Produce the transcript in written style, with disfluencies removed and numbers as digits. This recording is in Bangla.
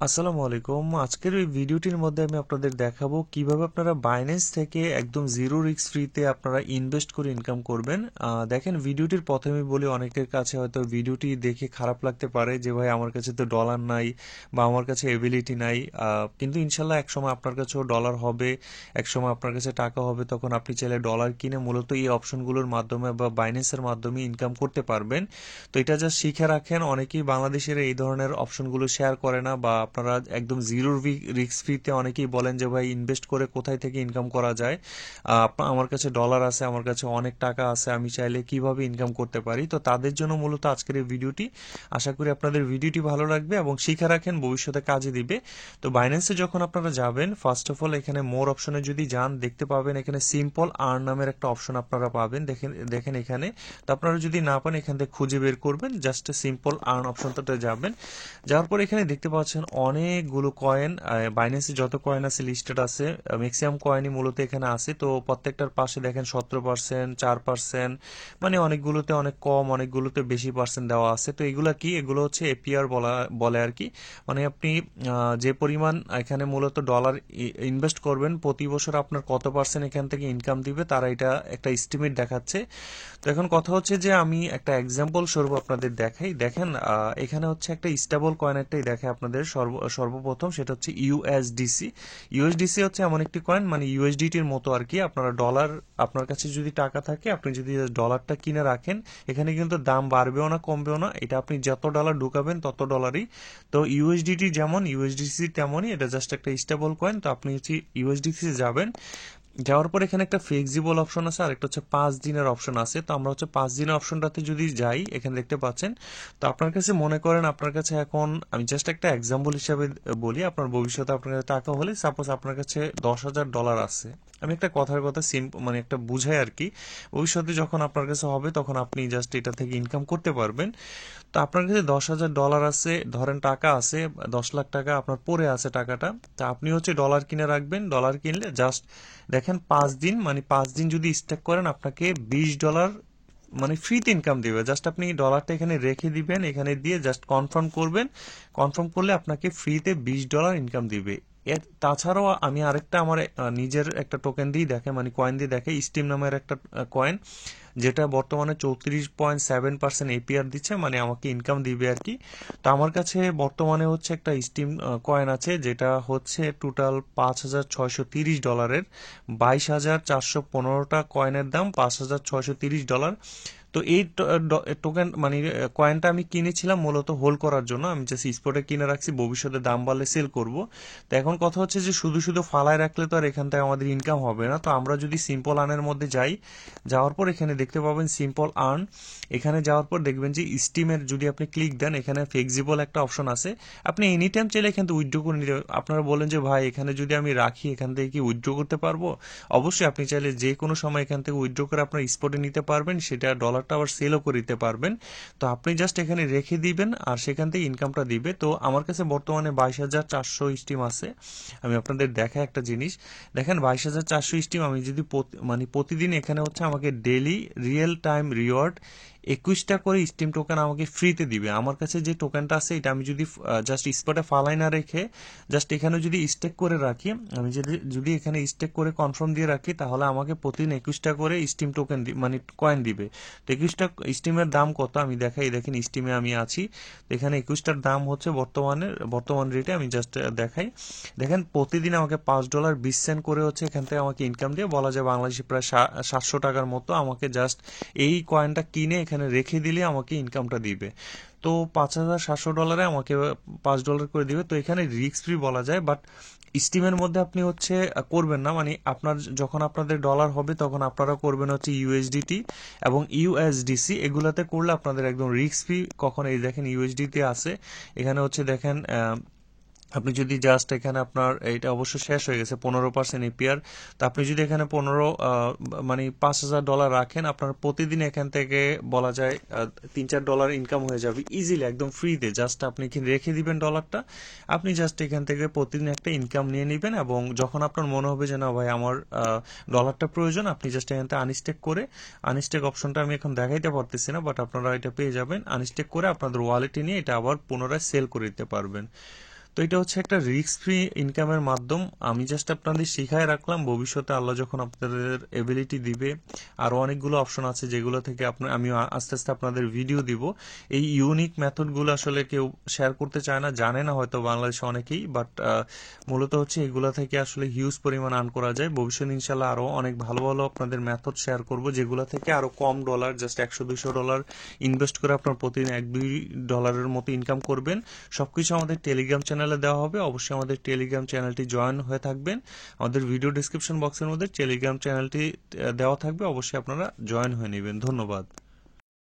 আসসালামু আলাইকুম। আজকের এই ভিডিওটির মধ্যে আমি আপনাদের দেখাবো কিভাবে আপনারা বাইন্যান্স থেকে একদম জিরো রিস্ক ফ্রিতে আপনারা ইনভেস্ট করে ইনকাম করবেন। দেখেন, ভিডিওটির প্রথমেই বলি, অনেকের কাছে হয়তো ভিডিওটি দেখে খারাপ লাগতে পারে যে ভাই আমার কাছে তো ডলার নাই বা আমার কাছে এবিলিটি নাই। কিন্তু ইনশাল্লাহ একসময় আপনার কাছেও ডলার হবে, একসময় আপনার কাছে টাকা হবে, তখন আপনি চাইলে ডলার কিনে মূলত এই অপশনগুলোর মাধ্যমে বা বাইন্যান্সের মাধ্যমে ইনকাম করতে পারবেন। তো এটা জাস্ট শিখে রাখেন। অনেকেই বাংলাদেশের এই ধরনের অপশনগুলো শেয়ার করে না, বা আপনারা একদম জিরো রিস্ক ফ্রিতে অনেকেই বলেন যে ভাই ইনভেস্ট করে কোথায় থেকে ইনকাম করা যায়, আমার কাছে ডলার আছে, আমার কাছে অনেক টাকা আছে, আমি চাইলে কিভাবে ইনকাম করতে পারি। তো তাদের জন্য মূলত আজকের এই ভিডিওটি। আশা করি আপনাদের ভিডিওটি ভালো লাগবে এবং শিখে রাখেন, ভবিষ্যতে কাজে দিবে। তো বাইন্যান্সে যখন আপনারা যাবেন, ফার্স্ট অফ অল এখানে মোর অপশনে যদি যান, দেখতে পাবেন এখানে সিম্পল আর্ন নামের একটা অপশন আপনারা পাবেন। দেখেন দেখেন এখানে। তো আপনারা যদি না পান, এখান থেকে খুঁজে বের করবেন, জাস্ট সিম্পল আর্ন অপশনটাতে যাবেন। যাওয়ার পর এখানে দেখতে পাচ্ছেন অনেকগুলো কয়েন, বাইন্যান্সে যত কয়েন আছে লিস্টেড আছে, ম্যাক্সিমাম কয়েনই মূলত এখানে আছে। তো প্রত্যেকটার পাশে দেখেন 17%, 4%, মানে অনেকগুলোতে অনেক কম, অনেকগুলোতে বেশি পার্সেন্ট দেওয়া আছে। তো এগুলা কি? এগুলো হচ্ছে এপিআর বলে আর কি। মানে আপনি যে পরিমাণ এখানে মূলত ডলার ইনভেস্ট করবেন, প্রতি বছর আপনার কত পার্সেন্ট এখান থেকে ইনকাম দিবে, তারা এটা একটা এস্টিমেট দেখাচ্ছে। তো এখন কথা হচ্ছে যে আমি একটা এক্সাম্পল স্বরূপ আপনাদের দেখাই। দেখেন, এখানে হচ্ছে একটা স্টেবল কয়েন একটাই দেখে আপনাদের সর্বপ্রথম, সেটা হচ্ছে ইউএসডিসি। ইউএসডিসি হচ্ছে এমন একটি কয়েন, মানে ইউএসডিটির মতো আর কি। আপনারা ডলার, আপনার কাছে যদি টাকা থাকে, আপনি যদি ডলারটা কিনে রাখেন, এখানে কিন্তু দাম বাড়বেও না কমবেও না। এটা আপনি যত ডলার ঢুকাবেন তত ডলারই। তো ইউএসডিটি যেমন, ইউএসডিসি তেমনই, এটা জাস্ট একটা স্টেবল কয়েন। তো আপনি হচ্ছে ইউএসডিসি যাবেন। যাওয়ার পর এখানে একটা ফ্লেক্সিবল অপশন আছে, আর একটা হচ্ছে 5 দিনের অপশন আছে। তো আমরা হচ্ছে 5 দিনের অপশনটাতে যদি যাই, এখানে দেখতে পাচ্ছেন। তো আপনার কাছে মনে করেন আপনার কাছে এখন, আমি জাস্ট একটা এক্সাম্পল হিসাবে বলি, আপনার ভবিষ্যতে আপনার কাছে টাকা হলে, সাপোজ আপনার কাছে $10,000 আছে। আমি একটা কথার কথা মানে একটা বুঝাই আর কি। ভবিষ্যতে যখন আপনার কাছে হবে, তখন আপনি জাস্ট এটা থেকে ইনকাম করতে পারবেন। তো আপনার কাছে $10,000 আছে, ধরেন টাকা আছে 10 লাখ টাকা আপনার পড়ে আছে টাকাটা। তা আপনি হচ্ছে ডলার কিনে রাখবেন। ডলার কিনলে জাস্ট দেখেন 5 দিন, মানে 5 দিন যদি স্টেক করেন, আপনাকে $20 মানে ফ্রিতে ইনকাম দিবে। জাস্ট আপনি ডলারটা এখানে রেখে দিবেন, এখানে দিয়ে জাস্ট কনফার্ম করবেন। কনফার্ম করলে আপনাকে ফ্রিতে $20 ইনকাম দিবে। এর তাছাড়াও আমি আরেকটা আমার নিজের একটা টোকেন দিয়ে দেখে, মানে কয়েন দিয়ে দেখে, স্টিম নামের একটা কয়েন, যেটা বর্তমানে 34.7% এপিআর দিচ্ছে, মানে আমাকে ইনকাম দিবে আর কি। তো আমার কাছে বর্তমানে হচ্ছে একটা স্টিম কয়েন আছে, যেটা হচ্ছে টোটাল $5,630, 22,415টা কয়েনের দাম $5,630। তো এই টোকেন মানে কয়েনটা আমি কিনেছিলাম মূলত হোল্ড করার জন্য। আমি জাস্ট স্পটে কিনে রাখছি, ভবিষ্যতে দাম বাড়লে সেল করব। তো এখন কথা হচ্ছে যে শুধু শুধু ফালায় রাখলে তো আর এখান থেকে আমাদের ইনকাম হবে না। তো আমরা যদি সিম্পল আর্নের মধ্যে যাই, যাওয়ার পর এখানে দেখতে পাবেন সিম্পল আর্ন। এখানে যাওয়ার পর দেখবেন যে স্টিমের যদি আপনি ক্লিক দেন, এখানে ফ্লেক্সিবল একটা অপশন আছে। আপনি এনি টাইম চাইলে এখান থেকে উইথড্র করে নিতে। আপনারা বলেন যে ভাই এখানে যদি আমি রাখি, এখান থেকে কি উইথড্র করতে পারবো? অবশ্যই আপনি চাইলে যে কোনো সময় এখান থেকে উইথড্র করে আপনার স্পটে নিতে পারবেন, সেটা ডলারটা আবার সেলও করে দিতে পারবেন। তো আপনি জাস্ট এখানে রেখে দিবেন, আর সেখান থেকে ইনকামটা দিবে। তো আমার কাছে বর্তমানে 22,400 স্টিম আছে। আমি আপনাদের দেখাই একটা জিনিস। দেখেন 22,400 স্টিম, আমি যদি মানে প্রতিদিন এখানে হচ্ছে আমাকে ডেলি রিয়েল টাইম রিওয়ার্ড 21টা করে স্টিম টোকেন আমাকে ফ্রিতে দিবে। আমার কাছে যে টোকেনটা আছে, এটা আমি যদি জাস্ট স্পটে ফালাই না রেখে জাস্ট এখানে যদি স্টেক করে রাখি, আমি যদি যদি এখানে স্টেক করে কনফার্ম দিয়ে রাখি, তাহলে আমাকে প্রতিদিন 21টা করে স্টিম টোকেন মানে কয়েন দিবে। তো 21টা স্টিমের দাম কত আমি দেখাই। দেখেন স্টিমে আমি আছি, তো এখানে 21টার দাম হচ্ছে বর্তমান রেটে আমি জাস্ট দেখাই। দেখেন প্রতিদিন আমাকে $5.20 করে হচ্ছে এখান থেকে আমাকে ইনকাম দিয়ে, বলা যায় বাংলাদেশে প্রায় 700 টাকার মতো। আমাকে জাস্ট এই কয়েনটা কিনে এখানে রেখে দিলে আমাকে ইনকামটা দিবে। তো $5,700 আমাকে $5 করে দিবে। তো এখানে রিস্ক ফ্রি বলা যায়, বাট স্টিমের মধ্যে আপনি হচ্ছে করবেন না, মানে আপনার যখন আপনাদের ডলার হবে, তখন আপনারা করবেন হচ্ছে ইউএসডিটি এবং ইউএসডিসি। এগুলাতে করলে আপনাদের একদম রিস্ক ফ্রি। কখন এই দেখেন ইউএসডিটি আছে, এখানে হচ্ছে দেখেন আপনি যদি জাস্ট এখানে আপনার এটা অবশ্য শেষ হয়ে গেছে 15% এপিআর। তো আপনি যদি এখানে মানে $5,000 রাখেন, আপনার প্রতিদিন এখান থেকে বলা যায় $3-4 ইনকাম হয়ে যাবে ইজিলি, একদম ফ্রিতে। জাস্ট আপনি কি রেখে দিবেন ডলারটা, আপনি জাস্ট এখান থেকে প্রতিদিন একটা ইনকাম নিয়ে নেবেন, এবং যখন আপনার মনে হবে যে না ভাই আমার ডলারটা প্রয়োজন, আপনি জাস্ট এখান থেকে আনস্টেক করে, আনস্টেক অপশনটা আমি এখন দেখাইতে পারতেছি না, বাট আপনারা এটা পেয়ে যাবেন। আনস্টেক করে আপনাদের ওয়ালেটে নিয়ে এটা আবার পুনরায় সেল করে দিতে পারবেন। তো এটা হচ্ছে একটা রিস্ক ফ্রি ইনকামের মাধ্যম। আমি জাস্ট আপনাদের শিখায় রাখলাম, ভবিষ্যতে আল্লাহ যখন আপনাদের এবিলিটি দিবে আরও অনেকগুলো অপশন আছে যেগুলো থেকে আমি আস্তে আস্তে আপনাদের ভিডিও দিব। এই ইউনিক মেথডগুলো আসলে কেউ শেয়ার করতে চায় না, জানে না হয়তো বাংলাদেশে অনেকেই, বাট মূলত হচ্ছে এগুলো থেকে আসলে হিউজ পরিমাণ আর্ন করা যায়। ভবিষ্যতে ইনশাল্লাহ আরও অনেক ভালো ভালো আপনাদের মেথড শেয়ার করব যেগুলো থেকে আরও কম ডলার, জাস্ট $100-200 ইনভেস্ট করে আপনার প্রতিদিন $1-2 মতো ইনকাম করবেন। সবকিছু আমাদের টেলিগ্রাম চ্যানেলে দেওয়া হবে। অবশ্যই আমাদের টেলিগ্রাম চ্যানেলটি জয়েন হয়ে থাকবেন। আমাদের ভিডিও ডিসক্রিপশন বক্সের মধ্যে টেলিগ্রাম চ্যানেলটি দেওয়া থাকবে, অবশ্যই আপনারা জয়েন হয়ে নেবেন। ধন্যবাদ।